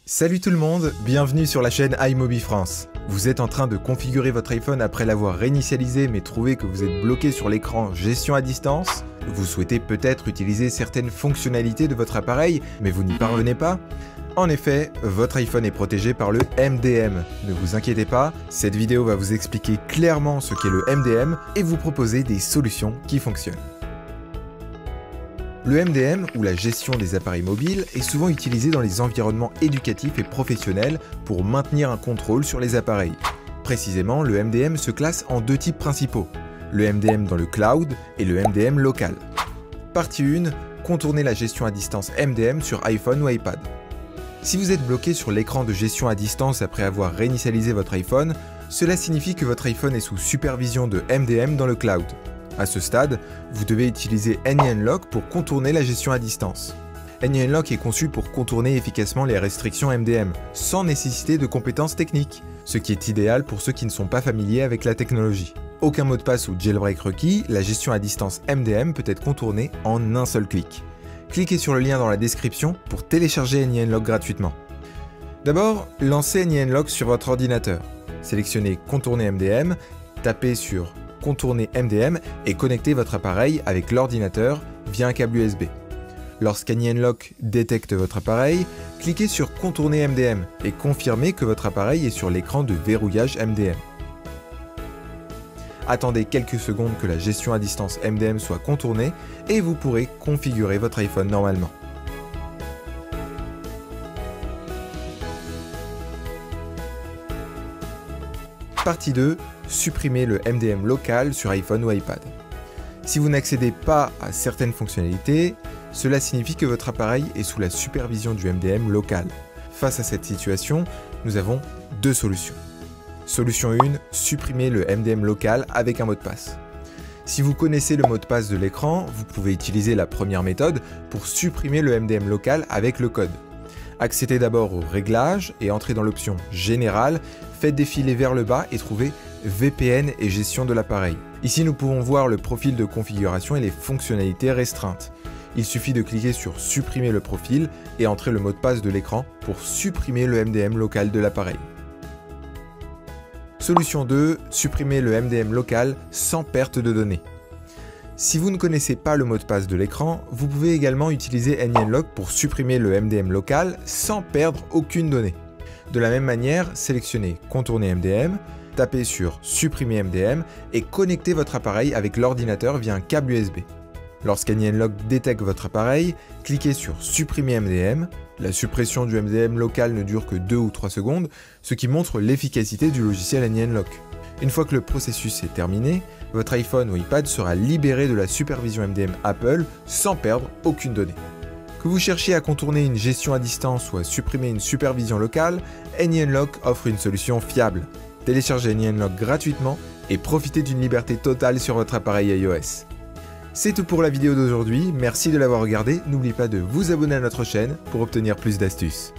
Salut tout le monde, bienvenue sur la chaîne iMobi France. Vous êtes en train de configurer votre iPhone après l'avoir réinitialisé mais trouvez que vous êtes bloqué sur l'écran gestion à distance? Vous souhaitez peut-être utiliser certaines fonctionnalités de votre appareil mais vous n'y parvenez pas? En effet, votre iPhone est protégé par le MDM. Ne vous inquiétez pas, cette vidéo va vous expliquer clairement ce qu'est le MDM et vous proposer des solutions qui fonctionnent. Le MDM, ou la gestion des appareils mobiles, est souvent utilisé dans les environnements éducatifs et professionnels pour maintenir un contrôle sur les appareils. Précisément, le MDM se classe en deux types principaux, le MDM dans le cloud et le MDM local. Partie 1, contourner la gestion à distance MDM sur iPhone ou iPad. Si vous êtes bloqué sur l'écran de gestion à distance après avoir réinitialisé votre iPhone, cela signifie que votre iPhone est sous supervision de MDM dans le cloud. À ce stade, vous devez utiliser AnyUnlock pour contourner la gestion à distance. AnyUnlock est conçu pour contourner efficacement les restrictions MDM, sans nécessiter de compétences techniques, ce qui est idéal pour ceux qui ne sont pas familiers avec la technologie. Aucun mot de passe ou jailbreak requis, la gestion à distance MDM peut être contournée en un seul clic. Cliquez sur le lien dans la description pour télécharger AnyUnlock gratuitement. D'abord, lancez AnyUnlock sur votre ordinateur. Sélectionnez Contourner MDM, tapez sur Contourner MDM et connectez votre appareil avec l'ordinateur via un câble USB. Lorsqu'AnyUnlock détecte votre appareil, cliquez sur Contourner MDM et confirmez que votre appareil est sur l'écran de verrouillage MDM. Attendez quelques secondes que la gestion à distance MDM soit contournée et vous pourrez configurer votre iPhone normalement. Partie 2, supprimer le MDM local sur iPhone ou iPad. Si vous n'accédez pas à certaines fonctionnalités, cela signifie que votre appareil est sous la supervision du MDM local. Face à cette situation, nous avons deux solutions. Solution 1, supprimer le MDM local avec un mot de passe. Si vous connaissez le mot de passe de l'écran, vous pouvez utiliser la première méthode pour supprimer le MDM local avec le code. Accédez d'abord aux réglages et entrez dans l'option Générale, faites défiler vers le bas et trouvez VPN et gestion de l'appareil. Ici, nous pouvons voir le profil de configuration et les fonctionnalités restreintes. Il suffit de cliquer sur Supprimer le profil et entrer le mot de passe de l'écran pour supprimer le MDM local de l'appareil. Solution 2, supprimer le MDM local sans perte de données. Si vous ne connaissez pas le mot de passe de l'écran, vous pouvez également utiliser AnyUnlock pour supprimer le MDM local sans perdre aucune donnée. De la même manière, sélectionnez Contourner MDM, tapez sur Supprimer MDM et connectez votre appareil avec l'ordinateur via un câble USB. Lorsqu'AnyUnlock détecte votre appareil, cliquez sur Supprimer MDM. La suppression du MDM local ne dure que 2 ou 3 secondes, ce qui montre l'efficacité du logiciel AnyUnlock. Une fois que le processus est terminé, votre iPhone ou iPad sera libéré de la supervision MDM Apple sans perdre aucune donnée. Que vous cherchiez à contourner une gestion à distance ou à supprimer une supervision locale, AnyUnlock offre une solution fiable. Téléchargez AnyUnlock gratuitement et profitez d'une liberté totale sur votre appareil iOS. C'est tout pour la vidéo d'aujourd'hui, merci de l'avoir regardé, n'oubliez pas de vous abonner à notre chaîne pour obtenir plus d'astuces.